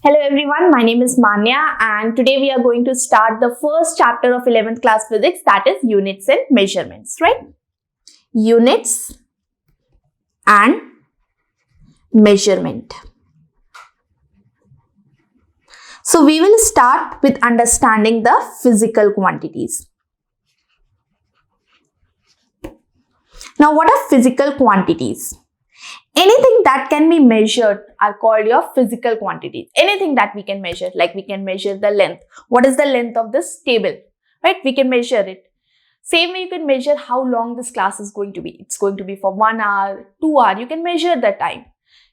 Hello everyone, my name is Manya and today we are going to start the first chapter of 11th class physics, that is units and measurements, right? Units and measurement. So we will start with understanding the physical quantities. Now what are physical quantities? Anything that can be measured are called your physical quantities. Anything that we can measure, like we can measure the length. What is the length of this table, right? We can measure it. Same way you can measure how long this class is going to be. It's going to be for 1 hour, 2 hours. You can measure the time.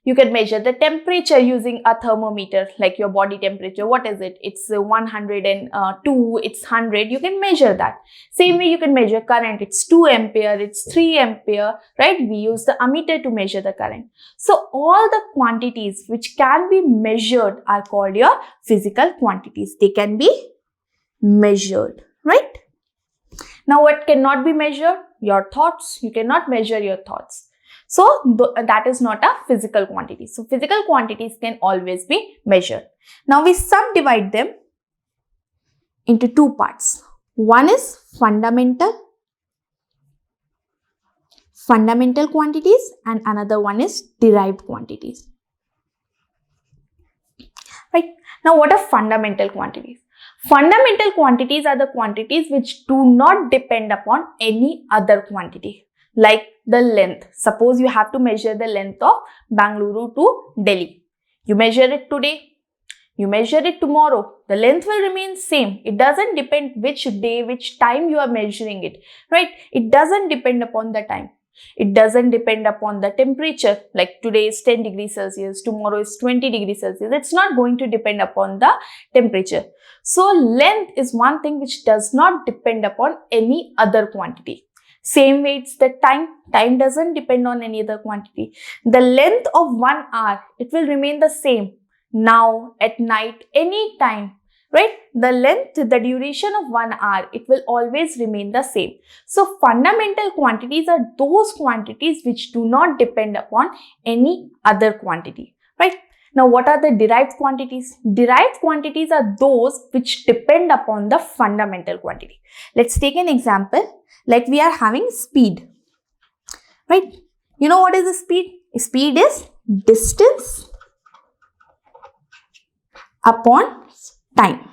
You can measure the temperature using a thermometer, like your body temperature. What is it? It's 102, it's 100. You can measure that. Same way you can measure current. It's 2 ampere, it's 3 ampere, right? We use the ammeter to measure the current. So all the quantities which can be measured are called your physical quantities. They can be measured, right? Now what cannot be measured? Your thoughts. You cannot measure your thoughts. So that is not a physical quantity. So physical quantities can always be measured. Now we subdivide them into two parts. One is fundamental quantities and another one is derived quantities. Right? Now what are fundamental quantities? Fundamental quantities are the quantities which do not depend upon any other quantity. Like the length. Suppose you have to measure the length of Bangalore to Delhi. You measure it today. You measure it tomorrow. The length will remain same. It doesn't depend which day, which time you are measuring it. Right? It doesn't depend upon the time. It doesn't depend upon the temperature. Like today is 10 degrees Celsius. Tomorrow is 20 degrees Celsius. It's not going to depend upon the temperature. So length is one thing which does not depend upon any other quantity. Same way it's the time. Time doesn't depend on any other quantity. The length of 1 hour, it will remain the same. Now, at night, any time, right? The length, the duration of 1 hour, it will always remain the same. So, fundamental quantities are those quantities which do not depend upon any other quantity, right? Now, what are the derived quantities? Derived quantities are those which depend upon the fundamental quantity. Let's take an example. Like we are having speed, right? You know what is the speed? Speed is distance upon time.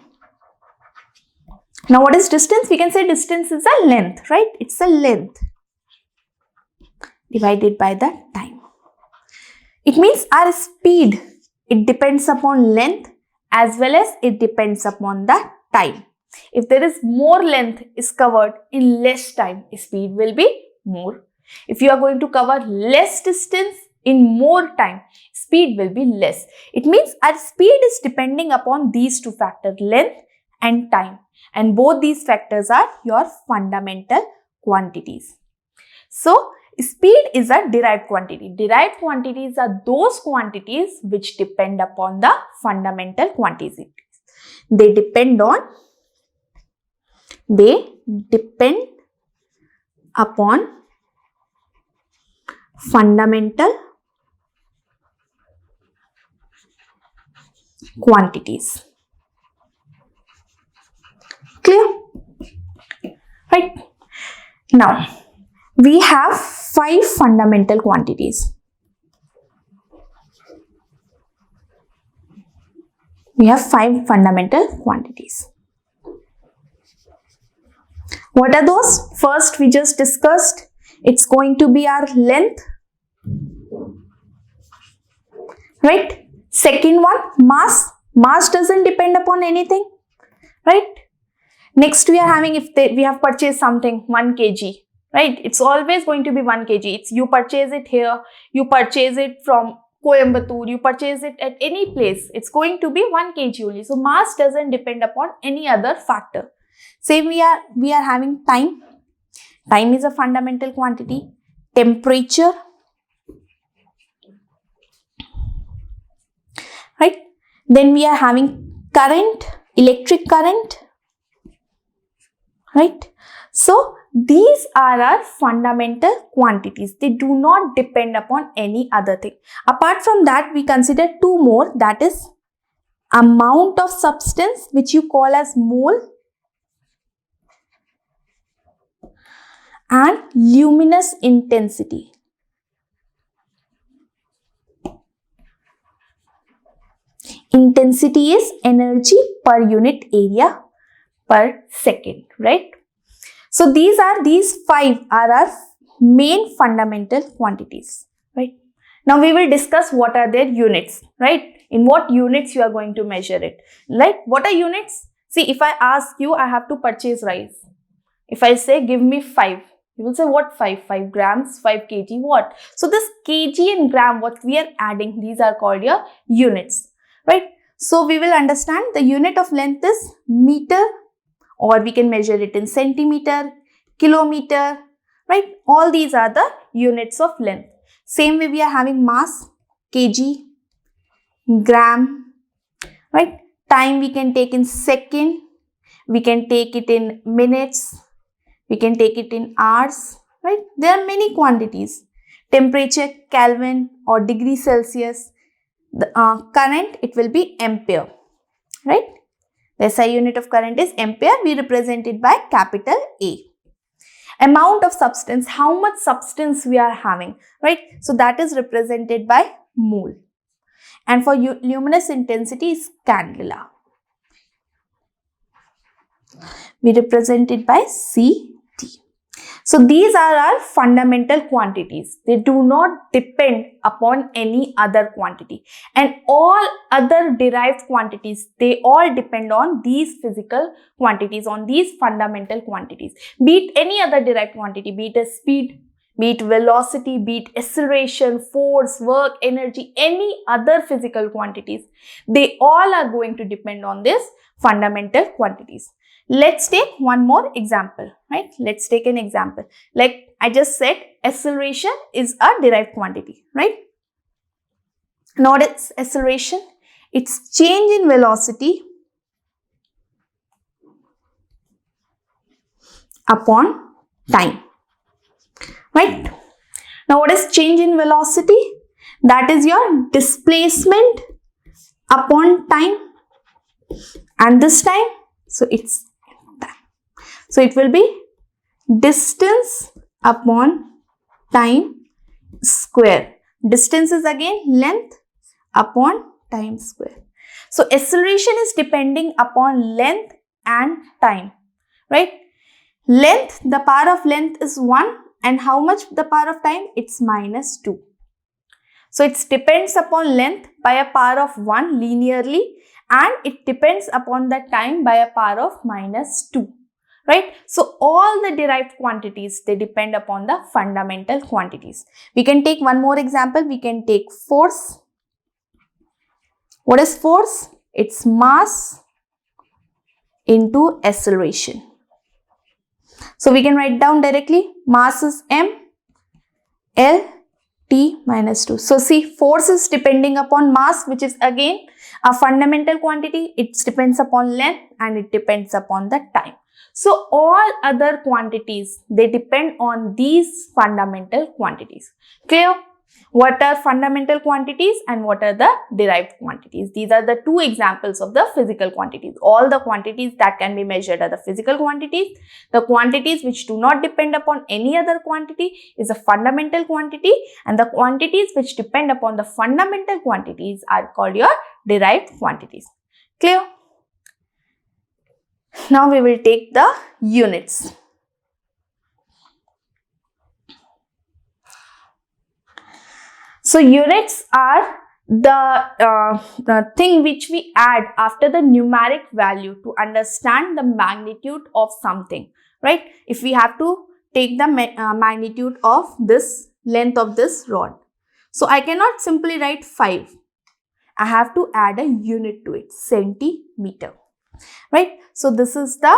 Now what is distance? We can say distance is a length, right? It's a length divided by the time. It means our speed, it depends upon length as well as it depends upon the time. If there is more length is covered in less time, speed will be more. If you are going to cover less distance in more time, speed will be less. It means our speed is depending upon these two factors, length and time. And both these factors are your fundamental quantities. So, speed is a derived quantity. Derived quantities are those quantities which depend upon the fundamental quantities. They depend upon fundamental quantities. Clear? Right? Now, we have 5 fundamental quantities. We have 5 fundamental quantities. What are those? First, we just discussed, it's going to be our length, right? Second one, mass. Mass doesn't depend upon anything, right? Next, we are having, we have purchased something, 1 kg, right? It's always going to be 1 kg. It's you purchase it here, you purchase it from Coimbatore, you purchase it at any place. It's going to be 1 kg only. So, mass doesn't depend upon any other factor. Same we are having time. Time is a fundamental quantity. Temperature, right? Then we are having current, electric current, right? So these are our fundamental quantities. They do not depend upon any other thing. Apart from that, we consider 2 more, that is amount of substance, which you call as mole, and luminous intensity. Intensity is energy per unit area per second, right? So these 5 are our main fundamental quantities, right? Now we will discuss what are their units, right? In what units you are going to measure it. Like, what are units? See, if I ask you, I have to purchase rice. If I say, give me 5, you will say, what 5? 5 grams, 5 kg, what? So this kg and gram, what we are adding, these are called your units, right? So we will understand the unit of length is meter, or we can measure it in centimeter, kilometer, right? All these are the units of length. Same way we are having mass, kg, gram, right? Time we can take in second, we can take it in minutes, we can take it in hours, right? There are many quantities. Temperature, Kelvin or degree Celsius. The current, it will be ampere, right? The SI unit of current is ampere. We represent it by capital A. Amount of substance, how much substance we are having, right? So that is represented by mole. And for luminous intensity is candela. We represent it by CT. So these are our fundamental quantities. They do not depend upon any other quantity. And all other derived quantities, they all depend on these physical quantities, on these fundamental quantities. Be it any other derived quantity, be it a speed, be it velocity, be it acceleration, force, work, energy, any other physical quantities, they all are going to depend on these fundamental quantities. Let's take one more example, right? Let's take an example. Like I just said, acceleration is a derived quantity, right? Now what is acceleration? It's change in velocity upon time, right? Now what is change in velocity? That is your displacement upon time, and this time, so it's time. So it will be distance upon time square. Distance is again length upon time square. So acceleration is depending upon length and time, right? Length, the power of length is 1, and how much the power of time? It's -2. So it depends upon length by a power of 1 linearly, and it depends upon the time by a power of -2, right? So all the derived quantities, they depend upon the fundamental quantities. We can take one more example. We can take force. What is force? It's mass into acceleration. So we can write down directly, mass is m, L, T minus 2. So see, force is depending upon mass, which is again a fundamental quantity. It depends upon length and it depends upon the time. So all other quantities, they depend on these fundamental quantities. Clear? What are fundamental quantities and what are the derived quantities? These are the two examples of the physical quantities. All the quantities that can be measured are the physical quantities. The quantities which do not depend upon any other quantity is a fundamental quantity, and the quantities which depend upon the fundamental quantities are called your derived quantities. Clear? Now we will take the units. So units are the thing which we add after the numeric value to understand the magnitude of something, right? If we have to take the magnitude of this length of this rod, so I cannot simply write 5. I have to add a unit to it, centimeter, right? So this is the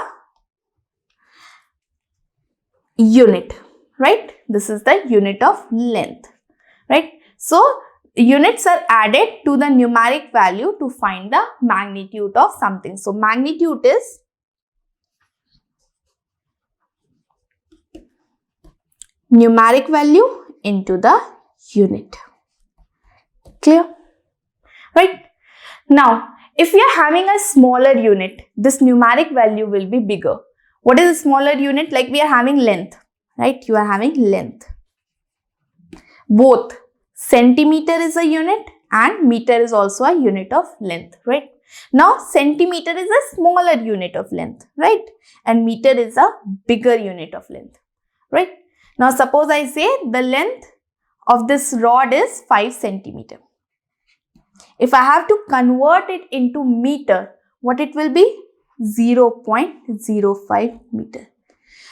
unit, right? This is the unit of length, right? So units are added to the numeric value to find the magnitude of something. So magnitude is numeric value into the unit. Clear? Right? Now, if we are having a smaller unit, this numeric value will be bigger. What is a smaller unit? Like we are having length, right? You are having length. Both centimeter is a unit and meter is also a unit of length, right? Now, centimeter is a smaller unit of length, right? And meter is a bigger unit of length, right? Now, suppose I say the length of this rod is 5 centimeter. If I have to convert it into meter, what it will be? 0.05 meter.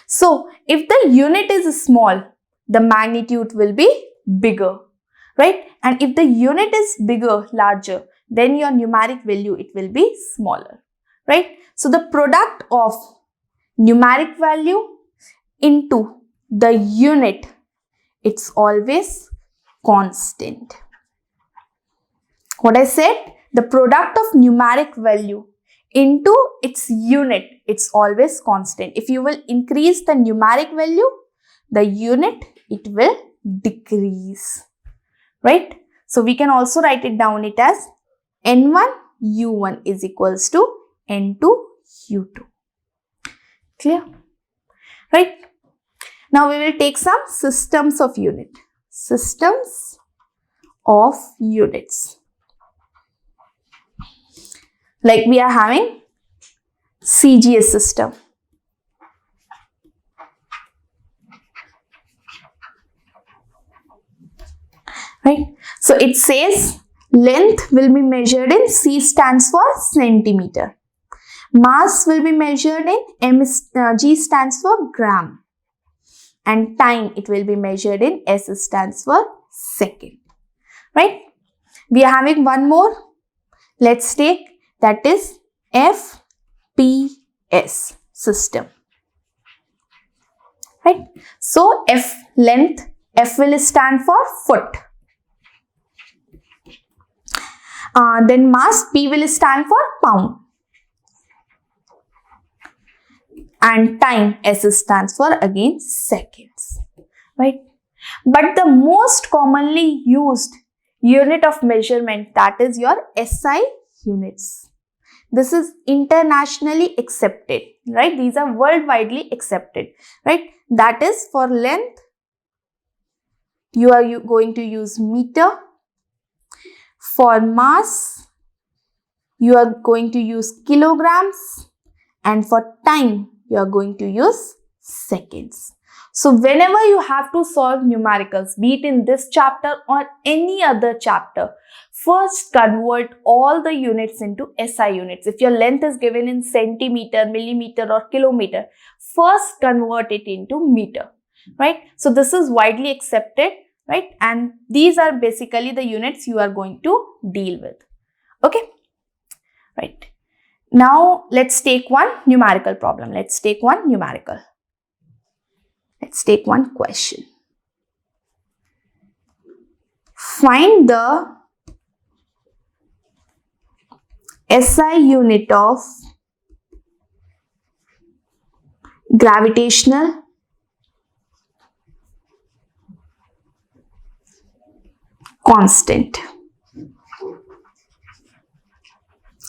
So, if the unit is small, the magnitude will be bigger, right? And if the unit is bigger, larger, then your numeric value, it will be smaller, right? So, the product of numeric value into the unit, it's always constant. What I said, the product of numeric value into its unit, it's always constant. If you will increase the numeric value, the unit, it will decrease, right? So, we can also write it down it as N1 U1 is equals to N2 U2. Clear? Right? Now, we will take some systems of unit. Systems of units. Like we are having CGS system. Right? So, it says length will be measured in C stands for centimeter. Mass will be measured in G stands for gram. And time, it will be measured in S stands for second. Right? We are having one more. Let's take, that is FPS system. Right? So, F length, F will stand for foot. Then mass, P will stand for pound. And time, S stands for again seconds, right? But the most commonly used unit of measurement, that is your SI units. This is internationally accepted, right? These are worldwide accepted, right? That is for length, you are going to use meter. For mass, you are going to use kilograms, and for time, you are going to use seconds. So, whenever you have to solve numericals, be it in this chapter or any other chapter, first convert all the units into SI units. If your length is given in centimeter, millimeter or kilometer, first convert it into meter, right? So, this is widely accepted, right? And these are basically the units you are going to deal with, okay? Right. Now, let's take one numerical problem. Let's take one numerical. Let's take one question. Find the SI unit of gravitational constant,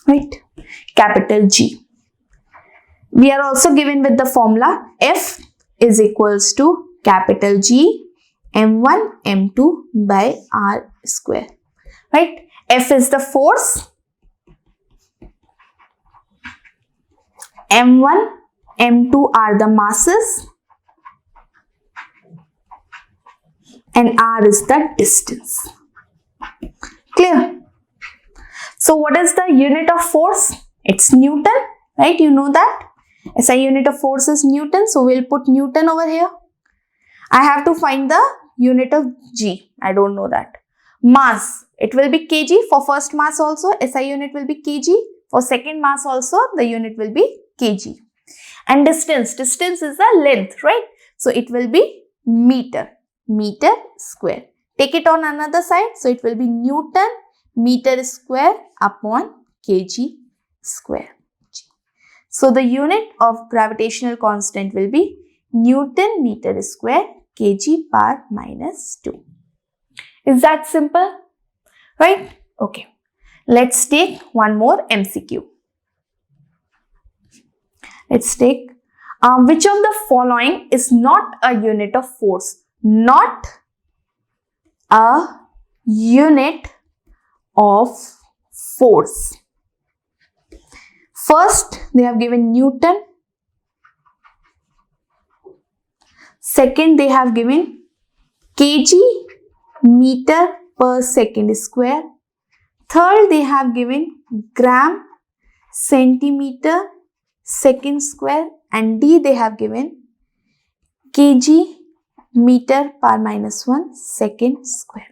right? Capital G. We are also given with the formula F is equals to capital G M1 M2 by R square, right? F is the force, M1 M2 are the masses, and R is the distance. Clear? So, what is the unit of force? It's Newton, right? You know that. SI unit of force is Newton. So, we'll put Newton over here. I have to find the unit of G. I don't know that. Mass, it will be kg. For first mass also, SI unit will be kg. For second mass also, the unit will be kg. And distance is the length, right? So, it will be meter. Meter square. Take it on another side. So, it will be Newton meter square upon kg square. So, the unit of gravitational constant will be Newton meter square kg power minus 2. Is that simple? Right? Okay. Let's take one more MCQ. Let's take which of the following is not a unit of force? Not a unit of force. First, they have given Newton. Second, they have given kg, meter per second square. Third, they have given gram, centimeter, second square. And D, they have given kg, meter per minus 1 second square.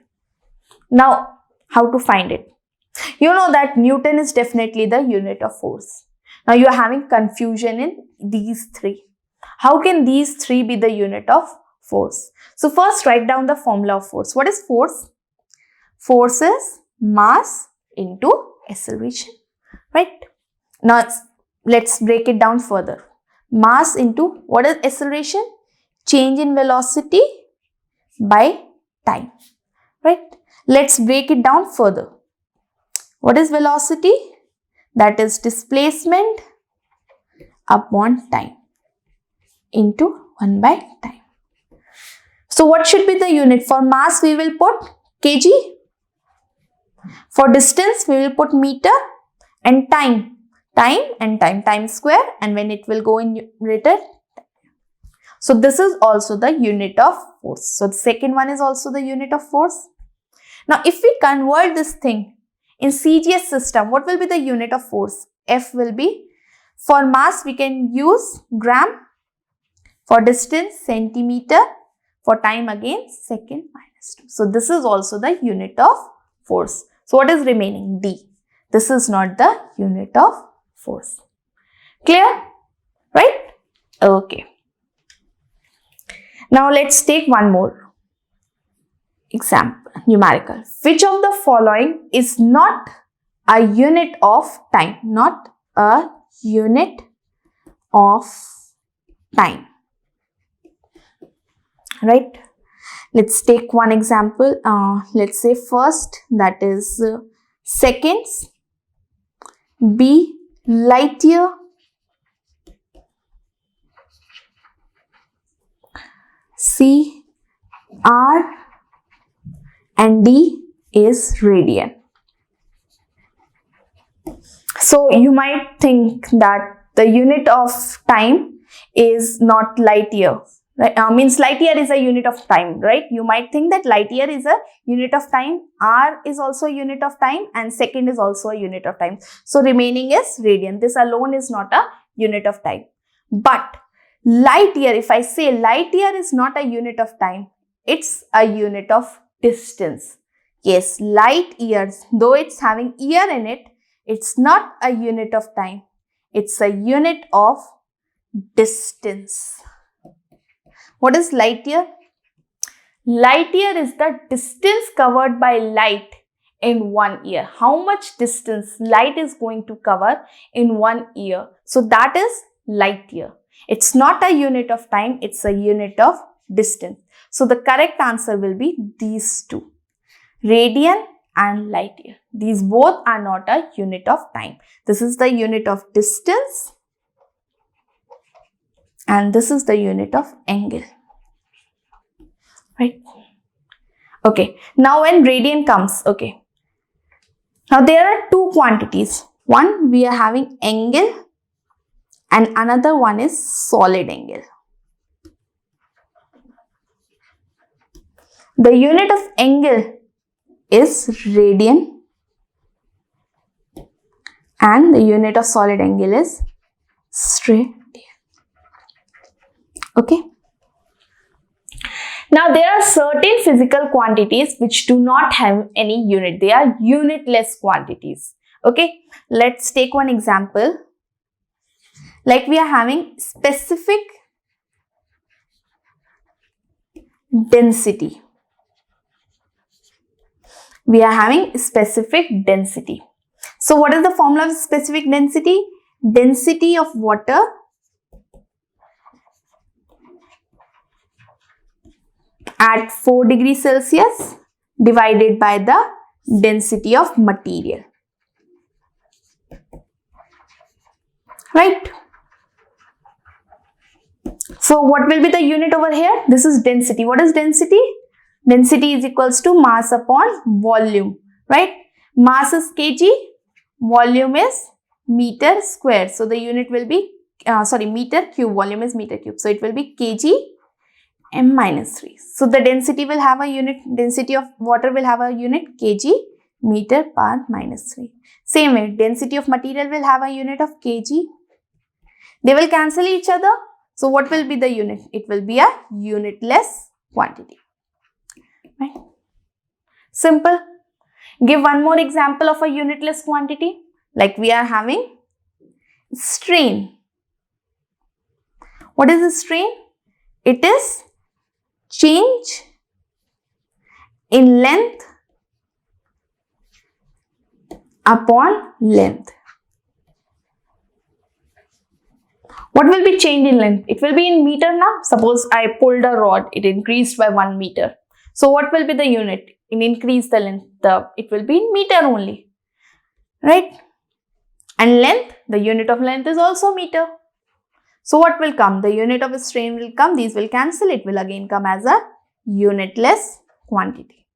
Now, how to find it? You know that Newton is definitely the unit of force. Now, you are having confusion in these three. How can these three be the unit of force? So, first write down the formula of force. What is force? Force is mass into acceleration, right? Now, let's break it down further. Mass into what is acceleration? Change in velocity by time, right? Let's break it down further. What is velocity? That is displacement upon time into 1 by time. So what should be the unit? For mass we will put kg. For distance we will put meter, and time square, and when it will go in meter. So this is also the unit of force. So the second one is also the unit of force. Now if we convert this thing in CGS system, what will be the unit of force? F will be, for mass we can use gram, for distance centimeter, for time again second minus 2. So this is also the unit of force. So what is remaining? D. This is not the unit of force. Clear? Right? Okay. Now let's take one more example, numerical. Which of the following is not a unit of time? Not a unit of time. Right? Let's take one example. Let's say first, that is seconds. B, light year. C, hour. And D is radian. So you might think that the unit of time is not light year. Right? Means light year is a unit of time, right? You might think that light year is a unit of time, hour is also a unit of time, and second is also a unit of time. So remaining is radian. This alone is not a unit of time. But light year, if I say light year is not a unit of time, it's a unit of distance. Yes, light years, though it's having year in it, it's not a unit of time. It's a unit of distance. What is light year? Light year is the distance covered by light in 1 year. How much distance light is going to cover in 1 year? So that is light year. It's not a unit of time, it's a unit of distance. So the correct answer will be these two, radian and light year. These both are not a unit of time. This is the unit of distance and this is the unit of angle. Right? Okay. Now when radian comes, okay. Now there are two quantities. One, we are having angle and another one is solid angle. The unit of angle is radian and the unit of solid angle is radian. Okay. Now there are certain physical quantities which do not have any unit. They are unitless quantities. Okay. Let's take one example. Like we are having specific density. We are having specific density. So what is the formula of specific density? Density of water at 4 degrees Celsius divided by the density of material. right? So what will be the unit over here? This is density. What is density? Density is equals to mass upon volume, right? Mass is kg, volume is meter square. So the unit will be, meter cube, volume is meter cube. So it will be kg m minus 3. So the density will have a unit, density of water will have a unit kg meter per minus 3. Same way, density of material will have a unit of kg. They will cancel each other. So what will be the unit? It will be a unitless quantity. Right? Simple. Give one more example of a unitless quantity. Like we are having strain. What is a strain? It is change in length upon length. What will be change in length? It will be in meter now. Suppose I pulled a rod, it increased by 1 meter. So what will be the unit? In increase the length, it will be in meter only, right? And length, the unit of length is also meter. So what will come? The unit of strain will come, these will cancel, it will again come as a unitless quantity,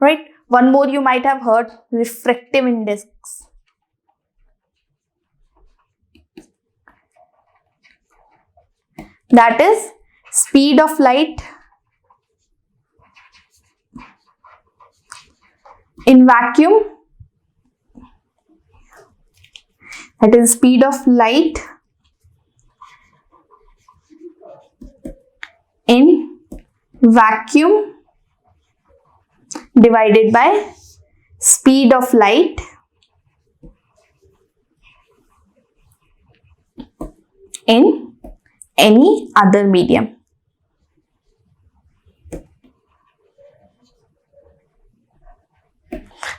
right? One more you might have heard, refractive index. That is speed of light in vacuum. That is speed of light in vacuum divided by speed of light in any other medium.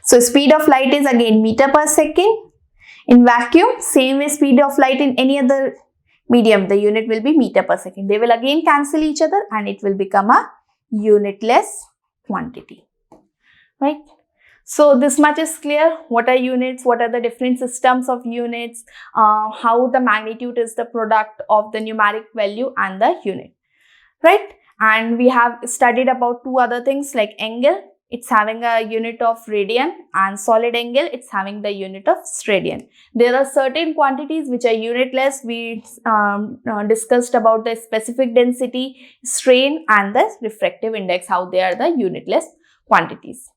So speed of light is again meter per second. In vacuum, same way speed of light in any other medium, the unit will be meter per second. They will again cancel each other and it will become a unitless quantity, right? So this much is clear. What are units? What are the different systems of units? How the magnitude is the product of the numeric value and the unit, right? And we have studied about two other things like angle. It's having a unit of radian, and solid angle, it's having the unit of radian. There are certain quantities which are unitless. We discussed about the specific density, strain and the refractive index, how they are the unitless quantities.